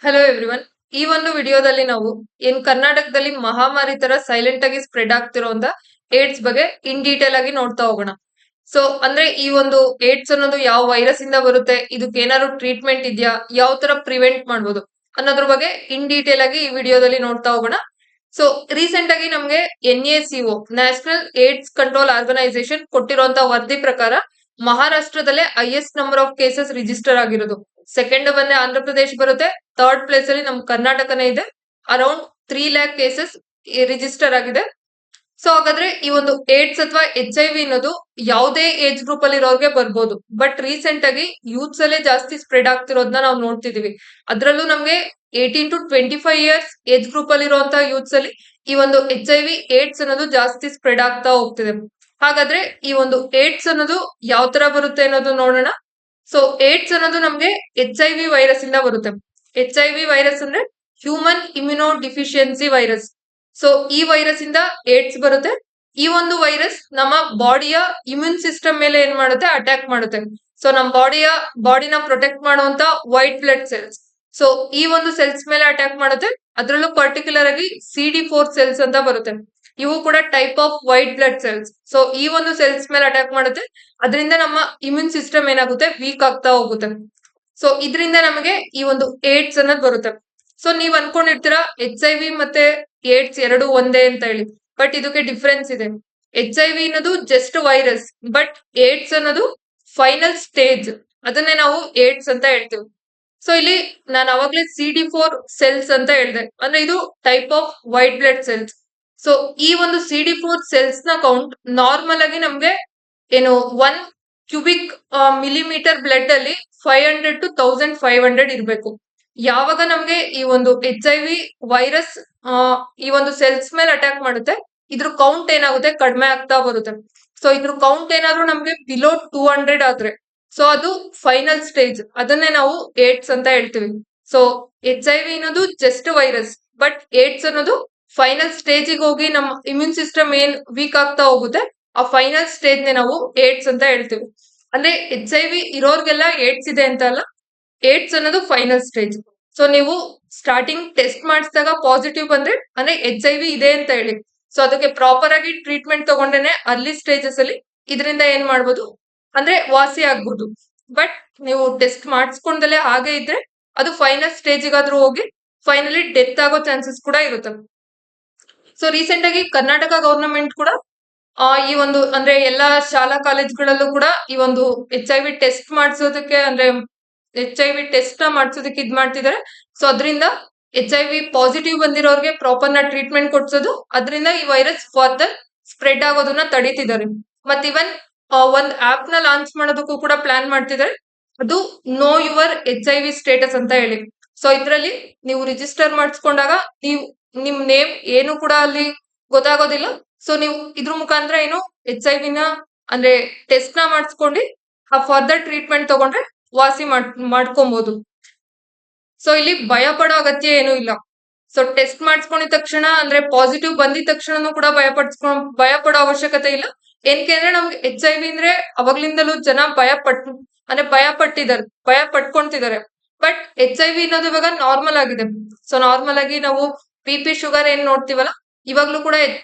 Hello everyone. ಈ ಒಂದು ವಿಡಿಯೋದಲ್ಲಿ ನಾವು ಕರ್ನಾಟಕದಲ್ಲಿ ಮಹಾಮಾರಿ ತರ ಸೈಲೆಂಟ್ ಆಗಿ ಸ್ಪ್ರೆಡ್ ಆಗ್ತಿರೋಂತ ಏಡ್ಸ್ ಬಗ್ಗೆ ಇನ್ ಡೀಟೇಲ್ ಆಗಿ ನೋಡ್ತಾ ಹೋಗೋಣ. ಸೊ ಅಂದ್ರೆ ಈ ಒಂದು ಏಡ್ಸ್ ಅನ್ನೋದು ಯಾವ ವೈರಸ್ ಇಂದ ಬರುತ್ತೆ, ಇದಕ್ಕೆ ಏನಾದ್ರು ಟ್ರೀಟ್ಮೆಂಟ್ ಇದೆಯಾ, ಯಾವ ತರ ಪ್ರಿವೆಂಟ್ ಮಾಡ್ಬೋದು ಅನ್ನೋದ್ರ ಬಗ್ಗೆ ಇನ್ ಡೀಟೇಲ್ ಆಗಿ ಈ ವಿಡಿಯೋದಲ್ಲಿ ನೋಡ್ತಾ ಹೋಗೋಣ. ಸೊ ರೀಸೆಂಟ್ ಆಗಿ ನಮ್ಗೆ NACO national AIDS control organisation ಕೊಟ್ಟಿರುವಂತ ವರದಿ ಪ್ರಕಾರ ಮಹಾರಾಷ್ಟ್ರದಲ್ಲೇ highest number of cases register ಆಗಿರೋದು. ಸೆಕೆಂಡ್ ಬಂದೆ ಆಂಧ್ರ ಪ್ರದೇಶ್ ಬರುತ್ತೆ. ಥರ್ಡ್ ಪ್ಲೇಸ್ ಅಲ್ಲಿ ನಮ್ ಕರ್ನಾಟಕನೇ ಇದೆ. ಅರೌಂಡ್ 3 lakh ಕೇಸಸ್ ರಿಜಿಸ್ಟರ್ ಆಗಿದೆ. ಸೊ ಹಾಗಾದ್ರೆ ಈ ಒಂದು ಏಡ್ಸ್ ಅಥವಾ HIV ಅನ್ನೋದು ಯಾವುದೇ ಏಜ್ ಗ್ರೂಪ್ ಅಲ್ಲಿ ಇರೋರ್ಗೆ ಬರ್ಬೋದು. ಬಟ್ ರೀಸೆಂಟ್ ಆಗಿ ಯೂತ್ಸ್ ಅಲ್ಲೇ ಜಾಸ್ತಿ ಸ್ಪ್ರೆಡ್ ಆಗ್ತಿರೋದನ್ನ ನಾವು ನೋಡ್ತಿದೀವಿ. ಅದ್ರಲ್ಲೂ ನಮ್ಗೆ 18 to 25 years ಏಜ್ ಗ್ರೂಪ್ ಅಲ್ಲಿ ಇರುವಂತಹ ಯೂತ್ಸ್ ಅಲ್ಲಿ ಈ ಒಂದು HIV ಏಡ್ಸ್ ಅನ್ನೋದು ಜಾಸ್ತಿ ಸ್ಪ್ರೆಡ್ ಆಗ್ತಾ ಹೋಗ್ತಿದೆ. ಹಾಗಾದ್ರೆ ಈ ಒಂದು ಏಡ್ಸ್ ಅನ್ನೋದು ಯಾವ ತರ ಬರುತ್ತೆ ಅನ್ನೋದು ನೋಡೋಣ. ಸೊ ಏಡ್ಸ್ ಅನ್ನೋದು ನಮ್ಗೆ HIV ವೈರಸ್ ಇಂದ ಬರುತ್ತೆ. HIV ವೈರಸ್ ಅಂದ್ರೆ human immuno deficiency virus. So ಈ ವೈರಸ್ ಇಂದ ಏಡ್ಸ್ ಬರುತ್ತೆ. ಈ ಒಂದು ವೈರಸ್ ನಮ್ಮ ಬಾಡಿಯ ಇಮ್ಯೂನ್ ಸಿಸ್ಟಮ್ ಮೇಲೆ ಏನ್ ಮಾಡುತ್ತೆ, ಅಟ್ಯಾಕ್ ಮಾಡುತ್ತೆ. ಸೊ ನಮ್ಮ ಬಾಡಿನ ಪ್ರೊಟೆಕ್ಟ್ ಮಾಡುವಂತ ವೈಟ್ ಬ್ಲಡ್ ಸೆಲ್ಸ್. ಸೊ ಈ ಒಂದು ಸೆಲ್ಸ್ ಮೇಲೆ ಅಟ್ಯಾಕ್ ಮಾಡುತ್ತೆ. ಅದರಲ್ಲೂ ಪರ್ಟಿಕ್ಯುಲರ್ ಆಗಿ CD4 ಸೆಲ್ಸ್ ಅಂತ ಬರುತ್ತೆ. ಇವು ಕೂಡ type of white blood cells. So ಈ ಒಂದು ಸೆಲ್ಸ್ ಮೇಲೆ ಅಟ್ಯಾಕ್ ಮಾಡುತ್ತೆ. ಅದರಿಂದ ನಮ್ಮ ಇಮ್ಯೂನ್ ಸಿಸ್ಟಮ್ ಏನಾಗುತ್ತೆ, ವೀಕ್ ಆಗ್ತಾ ಹೋಗುತ್ತೆ. ಸೊ ಇದರಿಂದ ನಮಗೆ ಈ ಒಂದು ಏಡ್ಸ್ ಅನ್ನೋದು ಬರುತ್ತೆ. ಸೊ ನೀವ್ ಅನ್ಕೊಂಡಿರ್ತೀರಾ HIV ಮತ್ತೆ ಏಡ್ಸ್ ಎರಡು ಒಂದೇ ಅಂತ ಹೇಳಿ. ಬಟ್ ಇದಕ್ಕೆ ಡಿಫ್ರೆನ್ಸ್ ಇದೆ. HIV ಅನ್ನೋದು ಜಸ್ಟ್ ವೈರಸ್, ಬಟ್ ಏಡ್ಸ್ ಅನ್ನೋದು ಫೈನಲ್ ಸ್ಟೇಜ್. ಅದನ್ನೇ ನಾವು ಏಡ್ಸ್ ಅಂತ ಹೇಳ್ತೀವಿ. ಸೊ ಇಲ್ಲಿ ನಾನು ಅವಾಗ್ಲೇ CD4 ಸೆಲ್ಸ್ ಅಂತ ಹೇಳಿದೆ. ಅಂದ್ರೆ ಇದು type of white blood cells. So ಈ ಒಂದು CD4 ಸೆಲ್ಸ್ ನ ಕೌಂಟ್ ನಾರ್ಮಲ್ ಆಗಿ ನಮ್ಗೆ ಏನು 1 cubic millimeter ಬ್ಲಡ್ ಅಲ್ಲಿ 500 to 1500 ಇರ್ಬೇಕು. ಯಾವಾಗ ನಮ್ಗೆ ಈ ಒಂದು HIV ವೈರಸ್ ಈ ಒಂದು ಸೆಲ್ಸ್ ಮೇಲೆ ಅಟ್ಯಾಕ್ ಮಾಡುತ್ತೆ, ಇದ್ರ ಕೌಂಟ್ ಏನಾಗುತ್ತೆ, ಕಡಿಮೆ ಆಗ್ತಾ ಬರುತ್ತೆ. ಸೊ ಇದ್ರ ಕೌಂಟ್ ಏನಾದ್ರೂ ನಮ್ಗೆ ಬಿಲೋ 200 ಆದ್ರೆ ಸೊ ಅದು ಫೈನಲ್ ಸ್ಟೇಜ್. ಅದನ್ನೇ ನಾವು ಏಡ್ಸ್ ಅಂತ ಹೇಳ್ತೀವಿ. ಸೊ HIV ಅನ್ನೋದು ಜಸ್ಟ್ ವೈರಸ್, ಬಟ್ ಏಡ್ಸ್ ಅನ್ನೋದು ಫೈನಲ್ ಸ್ಟೇಜಿಗೆ ಹೋಗಿ ನಮ್ಮ ಇಮ್ಯೂನ್ ಸಿಸ್ಟಮ್ ಏನ್ ವೀಕ್ ಆಗ್ತಾ ಹೋಗುತ್ತೆ, ಆ ಫೈನಲ್ ಸ್ಟೇಜ್ ನೇ ನಾವು ಏಡ್ಸ್ ಅಂತ ಹೇಳ್ತೀವಿ. ಅಂದ್ರೆ HIV ಇರೋರ್ಗೆಲ್ಲ ಏಡ್ಸ್ ಇದೆ ಅಂತ ಅಲ್ಲ, ಏಡ್ಸ್ ಅನ್ನೋದು ಫೈನಲ್ ಸ್ಟೇಜ್. ಸೊ ನೀವು ಸ್ಟಾರ್ಟಿಂಗ್ ಟೆಸ್ಟ್ ಮಾಡಿಸಿದಾಗ ಪಾಸಿಟಿವ್ ಬಂದ್ರೆ ಅಂದ್ರೆ HIV ಇದೆ ಅಂತ ಹೇಳಿ. ಸೊ ಅದಕ್ಕೆ ಪ್ರಾಪರ್ ಆಗಿ ಟ್ರೀಟ್ಮೆಂಟ್ ತಗೊಂಡೇನೆ ಅರ್ಲಿ ಸ್ಟೇಜಸ್ ಅಲ್ಲಿ ಇದರಿಂದ ಏನ್ ಮಾಡ್ಬೋದು ಅಂದ್ರೆ ವಾಸಿ ಆಗ್ಬೋದು. ಬಟ್ ನೀವು ಟೆಸ್ಟ್ ಮಾಡಿಸ್ಕೊಂಡಲ್ಲೇ ಹಾಗೆ ಇದ್ರೆ ಅದು ಫೈನಲ್ ಸ್ಟೇಜಿಗಾದ್ರೂ ಹೋಗಿ ಫೈನಲಿ ಡೆತ್ ಆಗೋ ಚಾನ್ಸಸ್ ಕೂಡ ಇರುತ್ತೆ. ಸೊ ರೀಸೆಂಟ್ ಆಗಿ ಕರ್ನಾಟಕ ಗವರ್ನಮೆಂಟ್ ಕೂಡ ಈ ಒಂದು ಅಂದ್ರೆ ಎಲ್ಲಾ ಶಾಲಾ ಕಾಲೇಜ್ಗಳಲ್ಲೂ ಕೂಡ ಈ ಒಂದು HIV ಟೆಸ್ಟ್ ಮಾಡಿಸೋದಕ್ಕೆ ಅಂದ್ರೆ HIV ಟೆಸ್ಟ್ ನ ಮಾಡಿಸೋದಕ್ಕೆ ಇದ್ ಮಾಡ್ತಿದ್ದಾರೆ. ಸೊ ಅದರಿಂದ HIV ಪಾಸಿಟಿವ್ ಬಂದಿರೋರ್ಗೆ ಪ್ರಾಪರ್ ನ ಟ್ರೀಟ್ಮೆಂಟ್ ಕೊಡ್ಸೋದು, ಅದರಿಂದ ಈ ವೈರಸ್ ಫರ್ದರ್ ಸ್ಪ್ರೆಡ್ ಆಗೋದನ್ನ ತಡೀತಿದ್ದಾರೆ. ಮತ್ ಇವನ್ ಒಂದ್ ಆಪ್ ನ ಲಾಂಚ್ ಮಾಡೋದಕ್ಕೂ ಕೂಡ ಪ್ಲಾನ್ ಮಾಡ್ತಿದ್ದಾರೆ. ಅದು ನೋ ಯುವರ್ HIV ಸ್ಟೇಟಸ್ ಅಂತ ಹೇಳಿ. ಸೊ ಇದ್ರಲ್ಲಿ ನೀವು ರಿಜಿಸ್ಟರ್ ಮಾಡಿಸ್ಕೊಂಡಾಗ ನಿಮ್ ನೇಮ್ ಏನು ಕೂಡ ಅಲ್ಲಿ ಗೊತ್ತಾಗೋದಿಲ್ಲ. ಸೊ ನೀವು ಇದ್ರ ಮುಖಾಂತರ ಏನು HIV ನ ಅಂದ್ರೆ ಟೆಸ್ಟ್ ನ ಮಾಡಿಸ್ಕೊಂಡು ಆ ಫರ್ದರ್ ಟ್ರೀಟ್ಮೆಂಟ್ ತಗೊಂಡ್ರೆ ವಾಸಿ ಮಾಡ್ಕೊಬಹುದು. ಸೊ ಇಲ್ಲಿ ಭಯ ಪಡೋ ಅಗತ್ಯ ಏನು ಇಲ್ಲ. ಸೊ ಟೆಸ್ಟ್ ಮಾಡಿಸ್ಕೊಂಡಿದ ತಕ್ಷಣ ಅಂದ್ರೆ ಪಾಸಿಟಿವ್ ಬಂದಿದ ತಕ್ಷಣನೂ ಕೂಡ ಭಯ ಪಡೋ ಅವಶ್ಯಕತೆ ಇಲ್ಲ. ಏನಕ್ಕೆ ಅಂದ್ರೆ ನಮ್ಗೆ HIV ಅಂದ್ರೆ ಅವಾಗ್ಲಿಂದಲೂ ಜನ ಭಯ ಪಟ್ಕೊಂತಿದ್ದಾರೆ. ಬಟ್ HIV ಅನ್ನೋದು ಇವಾಗ ನಾರ್ಮಲ್ ಆಗಿದೆ. ಸೊ ನಾರ್ಮಲ್ ಆಗಿ ನಾವು BP ಶುಗರ್ ಏನ್ ನೋಡ್ತೀವಲ್ಲ, ಇವಾಗ್ಲೂ ಕೂಡ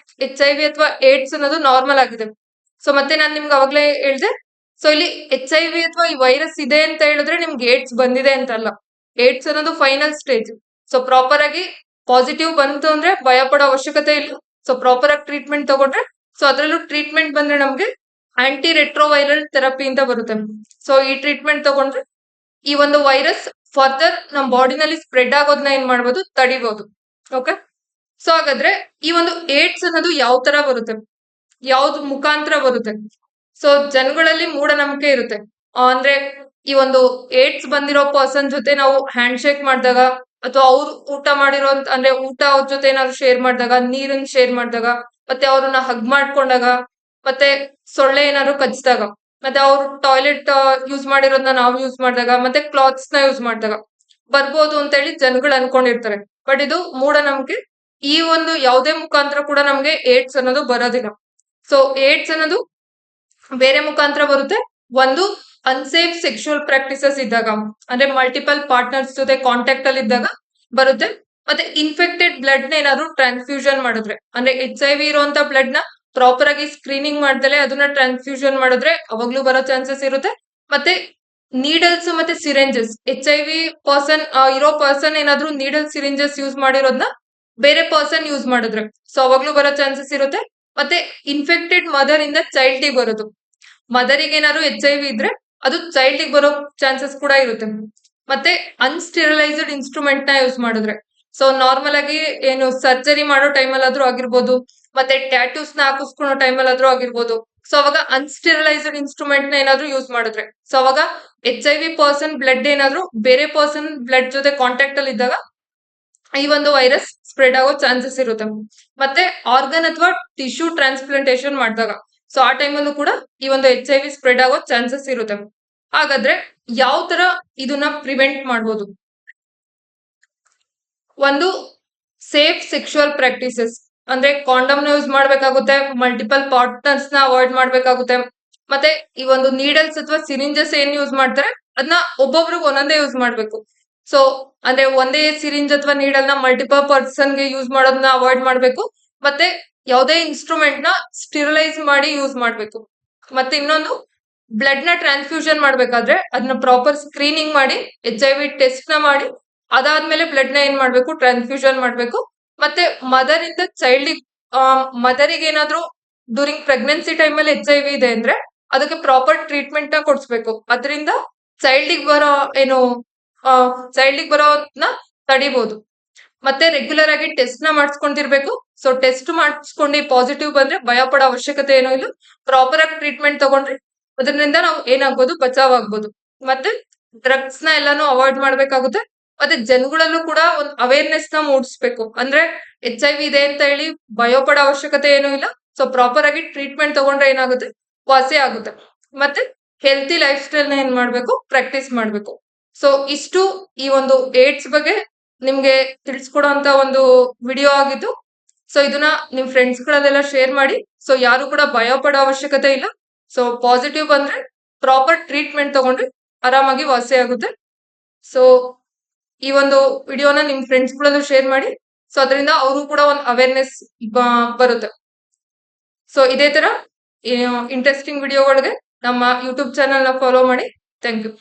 HIV ಅಥವಾ ಏಡ್ಸ್ ಅನ್ನೋದು ನಾರ್ಮಲ್ ಆಗಿದೆ. ಸೊ ಮತ್ತೆ ನಾನ್ ನಿಮ್ಗೆ ಅವಾಗ್ಲೇ ಹೇಳ್ದೆ, ಸೊ ಇಲ್ಲಿ HIV ಅಥವಾ ಈ ವೈರಸ್ ಇದೆ ಅಂತ ಹೇಳಿದ್ರೆ ನಿಮ್ಗೆ ಏಡ್ಸ್ ಬಂದಿದೆ ಅಂತ ಅಲ್ಲ. ಏಡ್ಸ್ ಅನ್ನೋದು ಫೈನಲ್ ಸ್ಟೇಜ್. ಸೊ ಪ್ರಾಪರ್ ಆಗಿ ಪಾಸಿಟಿವ್ ಬಂತು ಅಂದ್ರೆ ಭಯ ಪಡೋ ಅವಶ್ಯಕತೆ ಇಲ್ಲ. ಸೊ ಪ್ರಾಪರ್ ಆಗಿ ಟ್ರೀಟ್ಮೆಂಟ್ ತಗೊಂಡ್ರೆ, ಸೊ ಅದ್ರಲ್ಲೂ ಟ್ರೀಟ್ಮೆಂಟ್ ಬಂದ್ರೆ ನಮ್ಗೆ ಆಂಟಿ ರೆಟ್ರೋವೈರಲ್ ಥೆರಪಿ ಅಂತ ಬರುತ್ತೆ. ಸೊ ಈ ಟ್ರೀಟ್ಮೆಂಟ್ ತಗೊಂಡ್ರೆ ಈ ಒಂದು ವೈರಸ್ ಫರ್ದರ್ ನಮ್ ಬಾಡಿನಲ್ಲಿ ಸ್ಪ್ರೆಡ್ ಆಗೋದನ್ನ ಏನ್ ಮಾಡ್ಬೋದು, ತಡಿಬಹುದು. ಓಕೆ. ಸೊ ಹಾಗಾದ್ರೆ ಈ ಒಂದು ಏಡ್ಸ್ ಅನ್ನೋದು ಯಾವ ತರ ಬರುತ್ತೆ, ಯಾವ್ದು ಮುಖಾಂತರ ಬರುತ್ತೆ? ಸೊ ಜನಗಳಲ್ಲಿ ಮೂಢನಂಬಿಕೆ ಇರುತ್ತೆ. ಅಂದ್ರೆ ಈ ಒಂದು ಏಡ್ಸ್ ಬಂದಿರೋ ಪರ್ಸನ್ ಜೊತೆ ನಾವು ಹ್ಯಾಂಡ್ ಶೇಕ್ ಮಾಡಿದಾಗ, ಅಥವಾ ಅವ್ರು ಊಟ ಮಾಡಿರೋ ಅಂದ್ರೆ ಊಟ ಅವ್ರ ಜೊತೆ ಏನಾದ್ರು ಶೇರ್ ಮಾಡಿದಾಗ, ನೀರನ್ನ ಶೇರ್ ಮಾಡಿದಾಗ, ಮತ್ತೆ ಅವ್ರನ್ನ ಹಗ್ ಮಾಡ್ಕೊಂಡಾಗ, ಮತ್ತೆ ಸೊಳ್ಳೆ ಏನಾದ್ರು ಕಚ್ಚಿದಾಗ, ಮತ್ತೆ ಅವ್ರು ಟಾಯ್ಲೆಟ್ ಯೂಸ್ ಮಾಡಿರೋದನ್ನ ನಾವು ಯೂಸ್ ಮಾಡಿದಾಗ, ಮತ್ತೆ ಕ್ಲಾತ್ಸ್ ನ ಯೂಸ್ ಮಾಡಿದಾಗ ಬರ್ಬೋದು ಅಂತ ಹೇಳಿ ಜನಗಳು ಅನ್ಕೊಂಡಿರ್ತಾರೆ. ಬಟ್ ಇದು ಮೂಢನಂಬಿಕೆ. ಈ ಒಂದು ಯಾವುದೇ ಮುಖಾಂತರ ಕೂಡ ನಮ್ಗೆ ಏಡ್ಸ್ ಅನ್ನೋದು ಬರೋದಿಲ್ಲ. ಸೊ ಏಡ್ಸ್ ಅನ್ನೋದು ಬೇರೆ ಮುಖಾಂತರ ಬರುತ್ತೆ. ಒಂದು ಅನ್ಸೇಫ್ ಸೆಕ್ಷುವಲ್ ಪ್ರಾಕ್ಟೀಸಸ್ ಇದ್ದಾಗ, ಅಂದ್ರೆ ಮಲ್ಟಿಪಲ್ ಪಾರ್ಟ್ನರ್ಸ್ ಜೊತೆ ಕಾಂಟ್ಯಾಕ್ಟ್ ಅಲ್ಲಿ ಇದ್ದಾಗ ಬರುತ್ತೆ. ಮತ್ತೆ ಇನ್ಫೆಕ್ಟೆಡ್ ಬ್ಲಡ್ ನ ಏನಾದ್ರು ಟ್ರಾನ್ಸ್ಫ್ಯೂಷನ್ ಮಾಡಿದ್ರೆ, ಅಂದ್ರೆ HIV ಇರುವಂತ ಬ್ಲಡ್ ನ ಪ್ರಾಪರ್ ಆಗಿ ಸ್ಕ್ರೀನಿಂಗ್ ಮಾಡ್ದಲೆ ಅದನ್ನ ಟ್ರಾನ್ಸ್ಫ್ಯೂಷನ್ ಮಾಡಿದ್ರೆ ಅವಾಗ್ಲೂ ಬರೋ ಚಾನ್ಸಸ್ ಇರುತ್ತೆ. ಮತ್ತೆ ನೀಡಲ್ಸ್ ಮತ್ತೆ ಸಿರಿಂಜಸ್, HIV ಪರ್ಸನ್ ಇರೋ ಪರ್ಸನ್ ಏನಾದ್ರು ನೀಡಲ್ ಸಿರಿಂಜಸ್ ಯೂಸ್ ಮಾಡಿರೋದ್ನ ಬೇರೆ ಪರ್ಸನ್ ಯೂಸ್ ಮಾಡಿದ್ರೆ ಸೊ ಅವಾಗ್ಲೂ ಬರೋ ಚಾನ್ಸಸ್ ಇರುತ್ತೆ. ಮತ್ತೆ ಇನ್ಫೆಕ್ಟೆಡ್ ಮದರ್ ಇಂದ ಚೈಲ್ಡ್ ಗೆ ಬರೋದು, ಮದರಿಗೆ ಏನಾದ್ರು HIV ಇದ್ರೆ ಅದು ಚೈಲ್ಡ್ ಗೆ ಬರೋ ಚಾನ್ಸಸ್ ಕೂಡ ಇರುತ್ತೆ. ಮತ್ತೆ ಅನ್ಸ್ಟೆರಿಲೈಸ್ಡ್ ಇನ್ಸ್ಟ್ರೂಮೆಂಟ್ ನ ಯೂಸ್ ಮಾಡಿದ್ರೆ, ಸೊ ನಾರ್ಮಲ್ ಆಗಿ ಏನು ಸರ್ಜರಿ ಮಾಡೋ ಟೈಮಲ್ಲಿ ಆದ್ರೂ ಆಗಿರ್ಬೋದು, ಮತ್ತೆ ಟ್ಯಾಟೂಸ್ ನ ಹಾಕಿಸ್ಕೊಳ್ಳೋ ಟೈಮಲ್ಲಿ ಆದ್ರೂ ಆಗಿರ್ಬೋದು, ಸೊ ಅವಾಗ ಅನ್ಸ್ಟೆರಿಲೈಸ್ಡ್ ಇನ್ಸ್ಟ್ರೂಮೆಂಟ್ ನ ಏನಾದ್ರು ಯೂಸ್ ಮಾಡಿದ್ರೆ, ಸೊ ಅವಾಗ HIV ಪರ್ಸನ್ ಬ್ಲಡ್ ಏನಾದ್ರು ಬೇರೆ ಪರ್ಸನ್ ಬ್ಲಡ್ ಜೊತೆ ಕಾಂಟ್ಯಾಕ್ಟ್ ಅಲ್ಲಿ ಇದ್ದಾಗ ಈ ಒಂದು ವೈರಸ್ ಸ್ಪ್ರೆಡ್ ಆಗೋ ಚಾನ್ಸಸ್ ಇರುತ್ತೆ. ಮತ್ತೆ ಆರ್ಗನ್ ಅಥವಾ ಟಿಶ್ಯೂ ಟ್ರಾನ್ಸ್ಪ್ಲಾಂಟೇಶನ್ ಮಾಡಿದಾಗ, ಸೊ ಆ ಟೈಮಲ್ಲೂ ಕೂಡ ಈ ಒಂದು HIV ಸ್ಪ್ರೆಡ್ ಆಗೋ ಚಾನ್ಸಸ್ ಇರುತ್ತೆ. ಹಾಗಾದ್ರೆ ಯಾವ ತರ ಇದನ್ನ ಪ್ರಿವೆಂಟ್ ಮಾಡ್ಬೋದು? ಒಂದು ಸೇಫ್ ಸೆಕ್ಷುವಲ್ ಪ್ರಾಕ್ಟೀಸಸ್, ಅಂದ್ರೆ ಕಾಂಡಮ್ ನ ಯೂಸ್ ಮಾಡ್ಬೇಕಾಗುತ್ತೆ, ಮಲ್ಟಿಪಲ್ ಪಾರ್ಟ್ನರ್ಸ್ ನ ಅವಾಯ್ಡ್ ಮಾಡ್ಬೇಕಾಗುತ್ತೆ. ಮತ್ತೆ ಈ ಒಂದು ನೀಡಲ್ಸ್ ಅಥವಾ ಸಿರಿಂಜಸ್ ಏನ್ ಯೂಸ್ ಮಾಡ್ತಾರೆ ಅದನ್ನ ಒಬ್ಬೊಬ್ರಿಗೆ ಒಂದೊಂದೇ ಯೂಸ್ ಮಾಡ್ಬೇಕು. ಸೊ ಅಂದ್ರೆ ಒಂದೇ ಸಿರಿಂಜ್ ಅಥವಾ ನೀಡಲ್ ನ ಮಲ್ಟಿಪಲ್ ಪರ್ಸನ್ ಗೆ ಯೂಸ್ ಮಾಡೋದನ್ನ ಅವಾಯ್ಡ್ ಮಾಡ್ಬೇಕು. ಮತ್ತೆ ಯಾವುದೇ ಇನ್ಸ್ಟ್ರೂಮೆಂಟ್ ನ ಸ್ಟಿರಲೈಸ್ ಮಾಡಿ ಯೂಸ್ ಮಾಡ್ಬೇಕು. ಮತ್ತೆ ಇನ್ನೊಂದು, ಬ್ಲಡ್ ನ ಟ್ರಾನ್ಸ್ಫ್ಯೂಷನ್ ಮಾಡ್ಬೇಕಾದ್ರೆ ಅದನ್ನ ಪ್ರಾಪರ್ ಸ್ಕ್ರೀನಿಂಗ್ ಮಾಡಿ HIV ಟೆಸ್ಟ್ ನ ಮಾಡಿ ಅದಾದ್ಮೇಲೆ ಬ್ಲಡ್ ನ ಏನ್ ಮಾಡ್ಬೇಕು, ಟ್ರಾನ್ಸ್ಫ್ಯೂಷನ್ ಮಾಡ್ಬೇಕು. ಮತ್ತೆ ಮದರ್ ಇಂದ ಚೈಲ್ಡ್, ಮದರಿಗೆ ಏನಾದ್ರು ಡ್ಯೂರಿಂಗ್ ಪ್ರೆಗ್ನೆನ್ಸಿ ಟೈಮ್ ಅಲ್ಲಿ HIV ಇದೆ ಅಂದ್ರೆ ಅದಕ್ಕೆ ಪ್ರಾಪರ್ ಟ್ರೀಟ್ಮೆಂಟ್ ನ ಕೊಡಿಸ್ಬೇಕು. ಅದರಿಂದ ಚೈಲ್ಡ್ ಬರೋ ಏನು ಚೈಲ್ಡ್ ಬರೋದ್ನ ತಡಿಬಹುದು. ಮತ್ತೆ ರೆಗ್ಯುಲರ್ ಆಗಿ ಟೆಸ್ಟ್ ನ ಮಾಡಿಸ್ಕೊಂತಿರ್ಬೇಕು. ಸೊ ಟೆಸ್ಟ್ ಮಾಡಿಸ್ಕೊಂಡು ಪಾಸಿಟಿವ್ ಬಂದ್ರೆ ಭಯ ಪಡೋ ಅವಶ್ಯಕತೆ ಏನೂ ಇಲ್ಲ. ಪ್ರಾಪರ್ ಆಗಿ ಟ್ರೀಟ್ಮೆಂಟ್ ತಗೊಂಡ್ರೆ ಅದರಿಂದ ನಾವು ಏನಾಗ್ಬೋದು, ಬಚಾವ್ ಆಗ್ಬೋದು. ಮತ್ತೆ ಡ್ರಗ್ಸ್ ನ ಎಲ್ಲಾನು ಅವಾಯ್ಡ್ ಮಾಡ್ಬೇಕಾಗುತ್ತೆ. ಮತ್ತೆ ಜನಗಳಲ್ಲೂ ಕೂಡ ಒಂದು ಅವೇರ್ನೆಸ್ ನ ಮೂಡಿಸ್ಬೇಕು. ಅಂದ್ರೆ HIV ಇದೆ ಅಂತ ಹೇಳಿ ಭಯ ಪಡೋ ಅವಶ್ಯಕತೆ ಏನೂ ಇಲ್ಲ. ಸೊ ಪ್ರಾಪರ್ ಆಗಿ ಟ್ರೀಟ್ಮೆಂಟ್ ತಗೊಂಡ್ರೆ ಏನಾಗುತ್ತೆ, ವಾಸಿ ಆಗುತ್ತೆ. ಮತ್ತೆ ಹೆಲ್ತಿ ಲೈಫ್ ಸ್ಟೈಲ್ ನ ಏನ್ ಮಾಡ್ಬೇಕು, ಪ್ರಾಕ್ಟೀಸ್ ಮಾಡ್ಬೇಕು. ಸೊ ಇಷ್ಟು ಈ ಒಂದು ಏಡ್ಸ್ ಬಗ್ಗೆ ನಿಮ್ಗೆ ತಿಳಿಸ್ಕೊಡೋಂತ ಒಂದು ವಿಡಿಯೋ ಆಗಿತ್ತು. ಸೊ ಇದನ್ನ ನಿಮ್ ಫ್ರೆಂಡ್ಸ್ ಗಳಲ್ಲೆಲ್ಲ ಶೇರ್ ಮಾಡಿ. ಸೊ ಯಾರು ಕೂಡ ಭಯ ಪಡೋ ಅವಶ್ಯಕತೆ ಇಲ್ಲ. ಸೊ ಪಾಸಿಟಿವ್ ಬಂದ್ರೆ ಪ್ರಾಪರ್ ಟ್ರೀಟ್ಮೆಂಟ್ ತಗೊಂಡ್ರೆ ಆರಾಮಾಗಿ ವಾಸಿ ಆಗುತ್ತೆ. ಸೊ ಈ ಒಂದು ವಿಡಿಯೋನ ನಿಮ್ ಫ್ರೆಂಡ್ಸ್ ಗಳಲ್ಲೂ ಶೇರ್ ಮಾಡಿ. ಸೊ ಅದರಿಂದ ಅವರು ಕೂಡ ಒಂದು ಅವೇರ್ನೆಸ್ ಬರುತ್ತೆ. ಸೊ ಇದೇ ತರ ಇಂಟ್ರೆಸ್ಟಿಂಗ್ ವಿಡಿಯೋಗಳಿಗೆ ನಮ್ಮ ಯೂಟ್ಯೂಬ್ ಚಾನೆಲ್ ನ ಫಾಲೋ ಮಾಡಿ. Thank you.